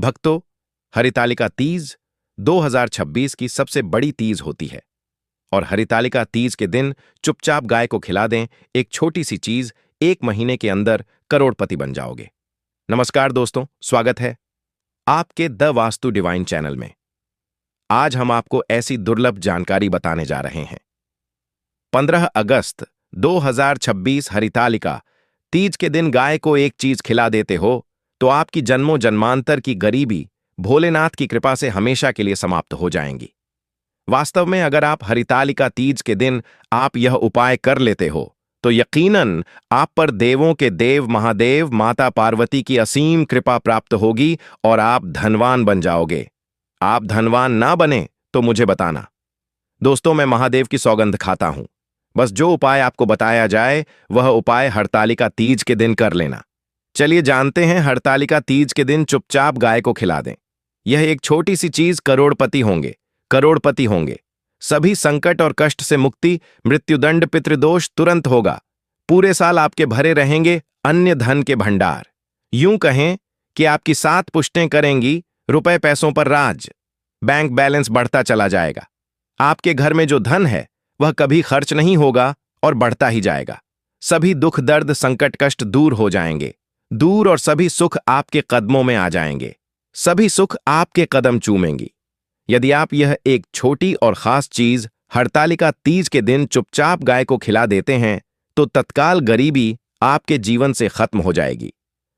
भक्तों, हरितालिका तीज 2026 की सबसे बड़ी तीज होती है और हरितालिका तीज के दिन चुपचाप गाय को खिला दें एक छोटी सी चीज, 1 महीने के अंदर करोड़पति बन जाओगे। नमस्कार दोस्तों, स्वागत है आपके द वास्तु डिवाइन चैनल में। आज हम आपको ऐसी दुर्लभ जानकारी बताने जा रहे हैं। 15 अगस्त 2026 हरितालिका तीज के दिन गाय को एक चीज खिला देते हो तो आपकी जन्मों जन्मांतर की गरीबी भोलेनाथ की कृपा से हमेशा के लिए समाप्त हो जाएंगी। वास्तव में अगर आप हरितालिका तीज के दिन आप यह उपाय कर लेते हो तो यकीनन आप पर देवों के देव महादेव माता पार्वती की असीम कृपा प्राप्त होगी और आप धनवान बन जाओगे। आप धनवान ना बने तो मुझे बताना। दोस्तों, मैं महादेव की सौगंध खाता हूं। बस जो उपाय आपको बताया जाए वह उपाय हरतालिका तीज के दिन कर लेना। चलिए जानते हैं। हरतालिका तीज के दिन चुपचाप गाय को खिला दें। यह एक छोटी सी चीज करोड़पति होंगे। सभी संकट और कष्ट से मुक्ति, मृत्युदंड, पितृदोष तुरंत होगा। पूरे साल आपके भरे रहेंगे अन्य धन के भंडार। यूं कहें कि आपकी 7 पुश्तें करेंगी रुपए पैसों पर राज। बैंक बैलेंस बढ़ता चला जाएगा। आपके घर में जो धन है वह कभी खर्च नहीं होगा और बढ़ता ही जाएगा। सभी दुख दर्द संकट कष्ट दूर हो जाएंगे और सभी सुख आपके कदमों में आ जाएंगे। सभी सुख आपके कदम चूमेंगी। यदि आप यह एक छोटी और खास चीज हरतालिका तीज के दिन चुपचाप गाय को खिला देते हैं तो तत्काल गरीबी आपके जीवन से खत्म हो जाएगी।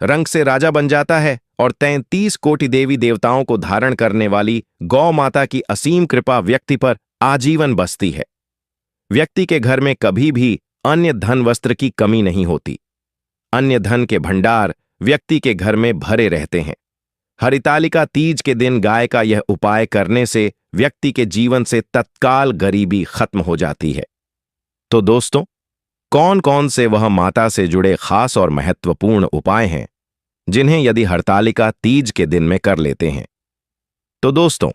रंग से राजा बन जाता है और 33 कोटि देवी देवताओं को धारण करने वाली गौ माता की असीम कृपा व्यक्ति पर आजीवन बसती है। व्यक्ति के घर में कभी भी अन्य धन वस्त्र की कमी नहीं होती। अन्य धन के भंडार व्यक्ति के घर में भरे रहते हैं। हरितालिका तीज के दिन गाय का यह उपाय करने से व्यक्ति के जीवन से तत्काल गरीबी खत्म हो जाती है। तो दोस्तों, कौन कौन से वह माता से जुड़े खास और महत्वपूर्ण उपाय हैं जिन्हें यदि हरतालिका तीज के दिन में कर लेते हैं? तो दोस्तों,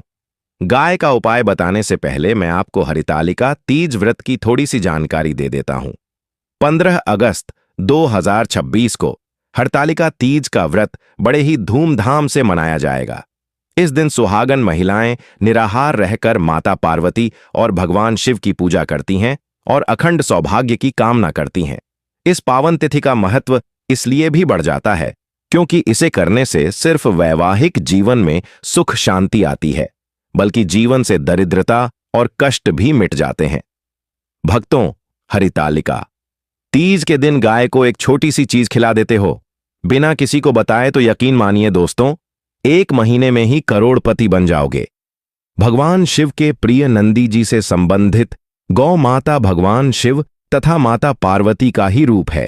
गाय का उपाय बताने से पहले मैं आपको हरितालिका तीज व्रत की थोड़ी सी जानकारी दे देता हूं। 15 अगस्त 2026 को हरतालिका तीज का व्रत बड़े ही धूमधाम से मनाया जाएगा। इस दिन सुहागन महिलाएं निराहार रहकर माता पार्वती और भगवान शिव की पूजा करती हैं और अखंड सौभाग्य की कामना करती हैं। इस पावन तिथि का महत्व इसलिए भी बढ़ जाता है क्योंकि इसे करने से सिर्फ वैवाहिक जीवन में सुख शांति आती है, बल्कि जीवन से दरिद्रता और कष्ट भी मिट जाते हैं। भक्तों, हरितालिका तीज के दिन गाय को एक छोटी सी चीज खिला देते हो बिना किसी को बताए तो यकीन मानिए दोस्तों, 1 महीने में ही करोड़पति बन जाओगे। भगवान शिव के प्रिय नंदी जी से संबंधित गौ माता भगवान शिव तथा माता पार्वती का ही रूप है।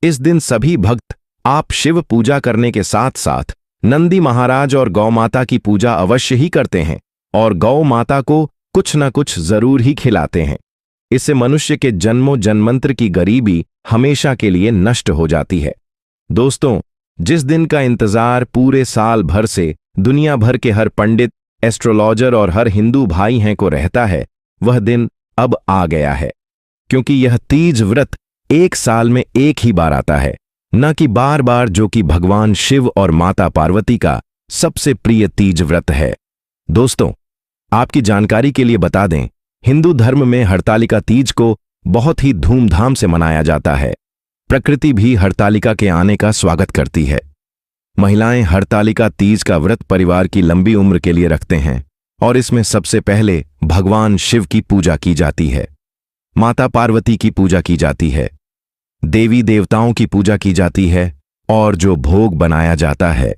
इस दिन सभी भक्त आप शिव पूजा करने के साथ साथ नंदी महाराज और गौ माता की पूजा अवश्य ही करते हैं और गौ माता को कुछ न कुछ जरूर ही खिलाते हैं। इससे मनुष्य के जन्मों जन्मांतर की गरीबी हमेशा के लिए नष्ट हो जाती है। दोस्तों, जिस दिन का इंतजार पूरे साल भर से दुनिया भर के हर पंडित, एस्ट्रोलॉजर और हर हिंदू भाई हैं को रहता है, वह दिन अब आ गया है। क्योंकि यह तीज व्रत 1 साल में एक ही बार आता है, न कि बार बार, जो कि भगवान शिव और माता पार्वती का सबसे प्रिय तीज व्रत है। दोस्तों, आपकी जानकारी के लिए बता दें, हिंदू धर्म में हरतालिका तीज को बहुत ही धूमधाम से मनाया जाता है। प्रकृति भी हरतालिका के आने का स्वागत करती है। महिलाएं हरतालिका तीज का व्रत परिवार की लंबी उम्र के लिए रखते हैं और इसमें सबसे पहले भगवान शिव की पूजा की जाती है, माता पार्वती की पूजा की जाती है, देवी देवताओं की पूजा की जाती है और जो भोग बनाया जाता है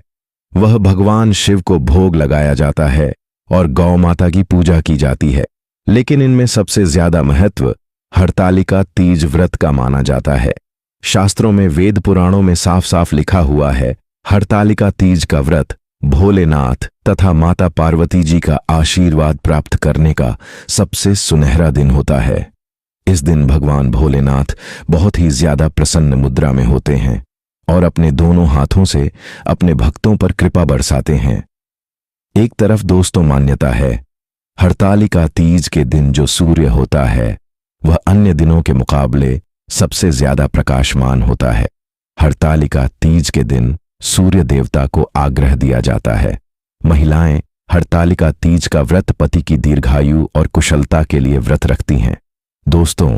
वह भगवान शिव को भोग लगाया जाता है और गौ माता की पूजा की जाती है। लेकिन इनमें सबसे ज्यादा महत्व हरतालिका तीज व्रत का माना जाता है। शास्त्रों में, वेद पुराणों में साफ साफ लिखा हुआ है, हरतालिका तीज का व्रत भोलेनाथ तथा माता पार्वती जी का आशीर्वाद प्राप्त करने का सबसे सुनहरा दिन होता है। इस दिन भगवान भोलेनाथ बहुत ही ज्यादा प्रसन्न मुद्रा में होते हैं और अपने दोनों हाथों से अपने भक्तों पर कृपा बरसाते हैं। एक तरफ दोस्तों मान्यता है, हरतालिका तीज के दिन जो सूर्य होता है वह अन्य दिनों के मुकाबले सबसे ज्यादा प्रकाशमान होता है। हरतालिका तीज के दिन सूर्य देवता को आग्रह दिया जाता है। महिलाएं हरतालिका तीज का व्रत पति की दीर्घायु और कुशलता के लिए व्रत रखती हैं। दोस्तों,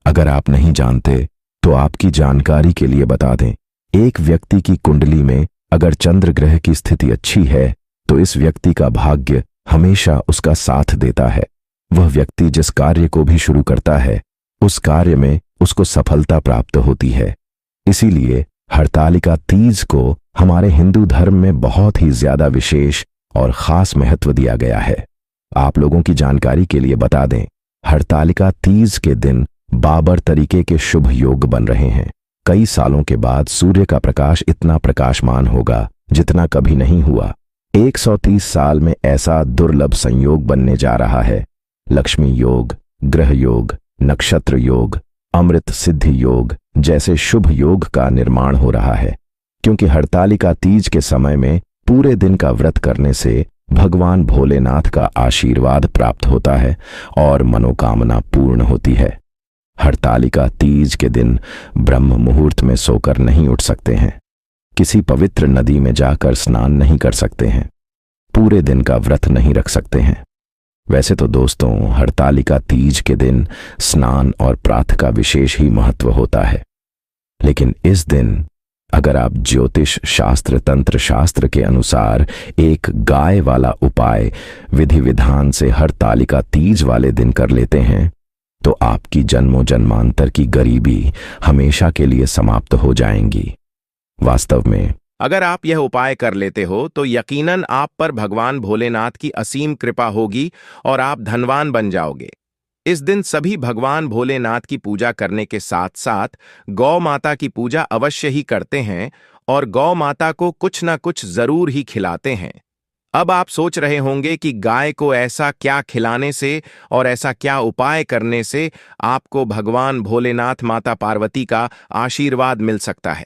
अगर आप नहीं जानते तो आपकी जानकारी के लिए बता दें, एक व्यक्ति की कुंडली में अगर चंद्र ग्रह की स्थिति अच्छी है तो इस व्यक्ति का भाग्य हमेशा उसका साथ देता है। वह व्यक्ति जिस कार्य को भी शुरू करता है उस कार्य में उसको सफलता प्राप्त होती है। इसीलिए हरतालिका तीज को हमारे हिंदू धर्म में बहुत ही ज्यादा विशेष और खास महत्व दिया गया है। आप लोगों की जानकारी के लिए बता दें, हरतालिका तीज के दिन बाबर तरीके के शुभ योग बन रहे हैं। कई सालों के बाद सूर्य का प्रकाश इतना प्रकाशमान होगा जितना कभी नहीं हुआ। 130 साल में ऐसा दुर्लभ संयोग बनने जा रहा है। लक्ष्मी योग, ग्रह योग, नक्षत्र योग, अमृत सिद्धि योग जैसे शुभ योग का निर्माण हो रहा है, क्योंकि हरतालिका तीज के समय में पूरे दिन का व्रत करने से भगवान भोलेनाथ का आशीर्वाद प्राप्त होता है और मनोकामना पूर्ण होती है। हरतालिका तीज के दिन ब्रह्म मुहूर्त में सोकर नहीं उठ सकते हैं, किसी पवित्र नदी में जाकर स्नान नहीं कर सकते हैं, पूरे दिन का व्रत नहीं रख सकते हैं। वैसे तो दोस्तों, हरतालिका तीज के दिन स्नान और प्रातः का विशेष ही महत्व होता है, लेकिन इस दिन अगर आप ज्योतिष शास्त्र तंत्र शास्त्र के अनुसार एक गाय वाला उपाय विधि विधान से हरतालिका तीज वाले दिन कर लेते हैं तो आपकी जन्मों जन्मांतर की गरीबी हमेशा के लिए समाप्त हो जाएंगी। वास्तव में अगर आप यह उपाय कर लेते हो तो यकीनन आप पर भगवान भोलेनाथ की असीम कृपा होगी और आप धनवान बन जाओगे। इस दिन सभी भगवान भोलेनाथ की पूजा करने के साथ साथ गौ माता की पूजा अवश्य ही करते हैं और गौ माता को कुछ ना कुछ जरूर ही खिलाते हैं। अब आप सोच रहे होंगे कि गाय को ऐसा क्या खिलाने से और ऐसा क्या उपाय करने से आपको भगवान भोलेनाथ माता पार्वती का आशीर्वाद मिल सकता है।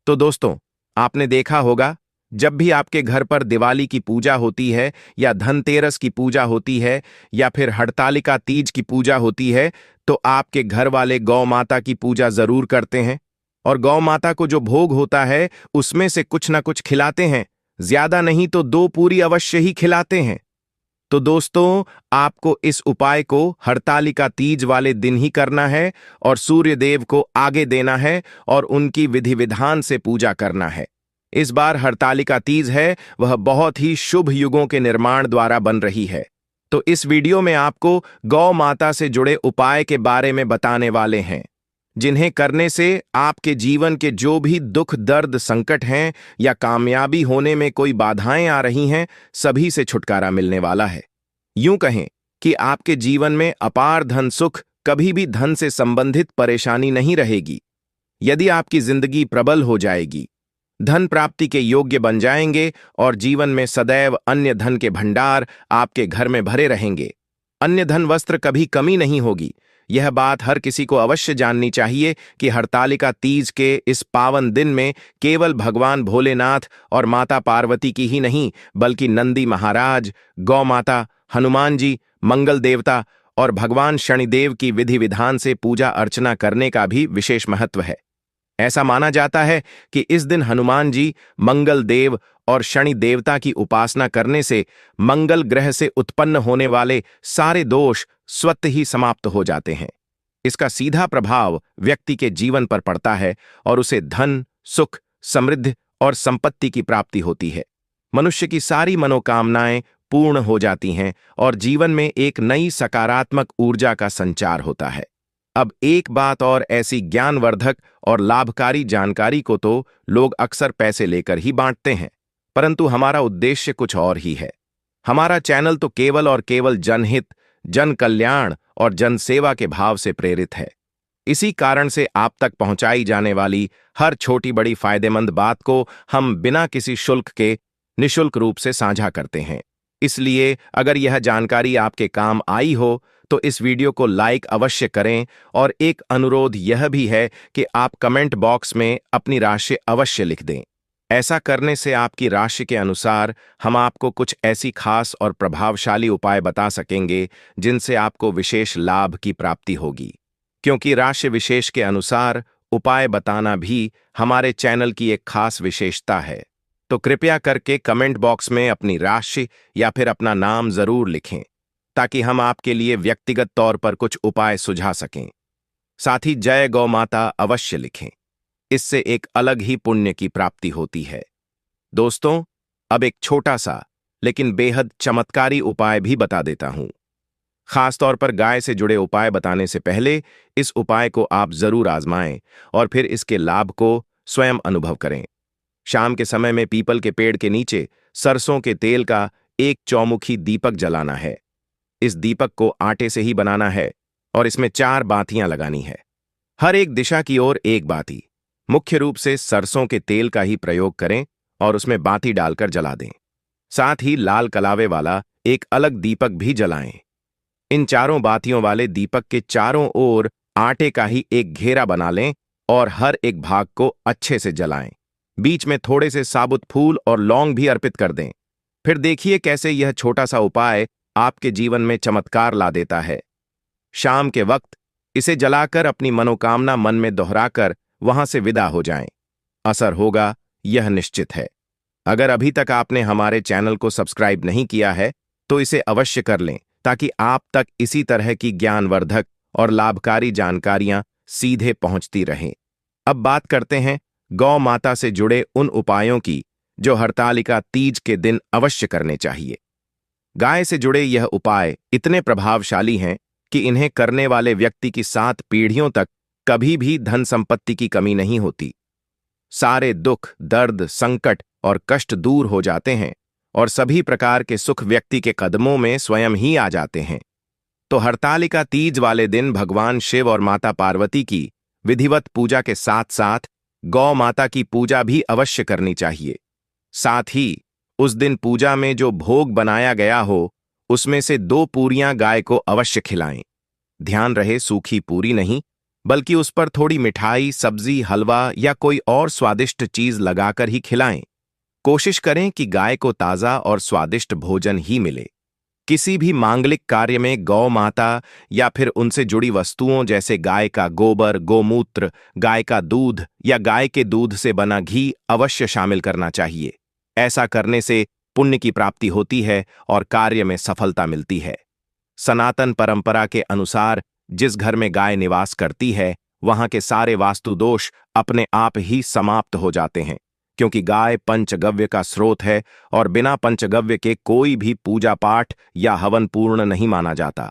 तो दोस्तों, आपने देखा होगा, जब भी आपके घर पर दिवाली की पूजा होती है या धनतेरस की पूजा होती है या फिर हरतालिका तीज की पूजा होती है तो आपके घर वाले गौ माता की पूजा जरूर करते हैं और गौ माता को जो भोग होता है उसमें से कुछ ना कुछ खिलाते हैं, ज्यादा नहीं तो 2 पूरी अवश्य ही खिलाते हैं। तो दोस्तों, आपको इस उपाय को हरतालिका तीज वाले दिन ही करना है और सूर्य देव को आगे देना है और उनकी विधि विधान से पूजा करना है। इस बार हरतालिका तीज है वह बहुत ही शुभ युगों के निर्माण द्वारा बन रही है। तो इस वीडियो में आपको गौ माता से जुड़े उपाय के बारे में बताने वाले हैं, जिन्हें करने से आपके जीवन के जो भी दुख दर्द संकट हैं या कामयाबी होने में कोई बाधाएं आ रही हैं, सभी से छुटकारा मिलने वाला है। यूं कहें कि आपके जीवन में अपार धन सुख, कभी भी धन से संबंधित परेशानी नहीं रहेगी। यदि आपकी जिंदगी प्रबल हो जाएगी, धन प्राप्ति के योग्य बन जाएंगे और जीवन में सदैव अन्य धन के भंडार आपके घर में भरे रहेंगे। अन्य धन वस्त्र कभी कमी नहीं होगी। यह बात हर किसी को अवश्य जाननी चाहिए कि हरतालिका तीज के इस पावन दिन में केवल भगवान भोलेनाथ और माता पार्वती की ही नहीं बल्कि नंदी महाराज, गौ माता, हनुमान जी, मंगल देवता और भगवान शनिदेव की विधि विधान से पूजा अर्चना करने का भी विशेष महत्व है। ऐसा माना जाता है कि इस दिन हनुमान जी, मंगल देव और शनि देवता की उपासना करने से मंगल ग्रह से उत्पन्न होने वाले सारे दोष स्वतः ही समाप्त हो जाते हैं। इसका सीधा प्रभाव व्यक्ति के जीवन पर पड़ता है और उसे धन, सुख, समृद्धि और संपत्ति की प्राप्ति होती है। मनुष्य की सारी मनोकामनाएं पूर्ण हो जाती हैं और जीवन में एक नई सकारात्मक ऊर्जा का संचार होता है। अब एक बात और, ऐसी ज्ञानवर्धक और लाभकारी जानकारी को तो लोग अक्सर पैसे लेकर ही बांटते हैं, परंतु हमारा उद्देश्य कुछ और ही है। हमारा चैनल तो केवल और केवल जनहित, जन कल्याण और जनसेवा के भाव से प्रेरित है। इसी कारण से आप तक पहुंचाई जाने वाली हर छोटी बड़ी फायदेमंद बात को हम बिना किसी शुल्क के निःशुल्क रूप से साझा करते हैं। इसलिए अगर यह जानकारी आपके काम आई हो तो इस वीडियो को लाइक अवश्य करें और एक अनुरोध यह भी है कि आप कमेंट बॉक्स में अपनी राशि अवश्य लिख दें। ऐसा करने से आपकी राशि के अनुसार हम आपको कुछ ऐसी खास और प्रभावशाली उपाय बता सकेंगे जिनसे आपको विशेष लाभ की प्राप्ति होगी, क्योंकि राशि विशेष के अनुसार उपाय बताना भी हमारे चैनल की एक खास विशेषता है। तो कृपया करके कमेंट बॉक्स में अपनी राशि या फिर अपना नाम जरूर लिखें, ताकि हम आपके लिए व्यक्तिगत तौर पर कुछ उपाय सुझा सकें। साथ ही जय गौ माता अवश्य लिखें, इससे एक अलग ही पुण्य की प्राप्ति होती है। दोस्तों, अब एक छोटा सा लेकिन बेहद चमत्कारी उपाय भी बता देता हूं। खासतौर पर गाय से जुड़े उपाय बताने से पहले इस उपाय को आप जरूर आजमाएं और फिर इसके लाभ को स्वयं अनुभव करें। शाम के समय में पीपल के पेड़ के नीचे सरसों के तेल का एक चौमुखी दीपक जलाना है। इस दीपक को आटे से ही बनाना है और इसमें 4 बातियां लगानी है, हर एक दिशा की ओर एक बाती। मुख्य रूप से सरसों के तेल का ही प्रयोग करें और उसमें बाती डालकर जला दें। साथ ही लाल कलावे वाला एक अलग दीपक भी जलाएं। इन चारों बातियों वाले दीपक के चारों ओर आटे का ही एक घेरा बना लें और हर एक भाग को अच्छे से जलाएं। बीच में थोड़े से साबुत फूल और लौंग भी अर्पित कर दें। फिर देखिए कैसे यह छोटा सा उपाय आपके जीवन में चमत्कार ला देता है। शाम के वक्त इसे जलाकर अपनी मनोकामना मन में दोहराकर वहां से विदा हो जाएं। असर होगा, यह निश्चित है। अगर अभी तक आपने हमारे चैनल को सब्सक्राइब नहीं किया है तो इसे अवश्य कर लें, ताकि आप तक इसी तरह की ज्ञानवर्धक और लाभकारी जानकारियां सीधे पहुंचती रहें। अब बात करते हैं गौ माता से जुड़े उन उपायों की जो हरतालिका तीज के दिन अवश्य करने चाहिए। गाय से जुड़े यह उपाय इतने प्रभावशाली हैं कि इन्हें करने वाले व्यक्ति की 7 पीढ़ियों तक कभी भी धन संपत्ति की कमी नहीं होती। सारे दुख, दर्द, संकट और कष्ट दूर हो जाते हैं और सभी प्रकार के सुख व्यक्ति के कदमों में स्वयं ही आ जाते हैं। तो हरतालिका तीज वाले दिन भगवान शिव और माता पार्वती की विधिवत पूजा के साथ साथ गौ माता की पूजा भी अवश्य करनी चाहिए। साथ ही उस दिन पूजा में जो भोग बनाया गया हो उसमें से 2 पूरियां गाय को अवश्य खिलाएं। ध्यान रहे, सूखी पूरी नहीं, बल्कि उस पर थोड़ी मिठाई, सब्जी, हलवा या कोई और स्वादिष्ट चीज लगाकर ही खिलाएं। कोशिश करें कि गाय को ताजा और स्वादिष्ट भोजन ही मिले। किसी भी मांगलिक कार्य में गौ माता या फिर उनसे जुड़ी वस्तुओं जैसे गाय का गोबर, गोमूत्र, गाय का दूध या गाय के दूध से बना घी अवश्य शामिल करना चाहिए। ऐसा करने से पुण्य की प्राप्ति होती है और कार्य में सफलता मिलती है। सनातन परंपरा के अनुसार जिस घर में गाय निवास करती है वहां के सारे वास्तु दोष अपने आप ही समाप्त हो जाते हैं, क्योंकि गाय पंचगव्य का स्रोत है और बिना पंचगव्य के कोई भी पूजा पाठ या हवन पूर्ण नहीं माना जाता।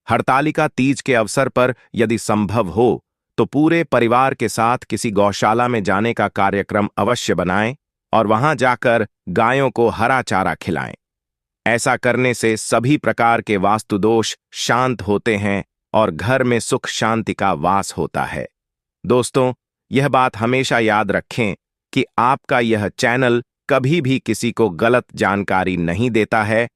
हरतालिका तीज के अवसर पर यदि संभव हो तो पूरे परिवार के साथ किसी गौशाला में जाने का कार्यक्रम अवश्य बनाएं और वहां जाकर गायों को हरा चारा खिलाएं। ऐसा करने से सभी प्रकार के वास्तु दोष शांत होते हैं और घर में सुख शांति का वास होता है। दोस्तों, यह बात हमेशा याद रखें कि आपका यह चैनल कभी भी किसी को गलत जानकारी नहीं देता है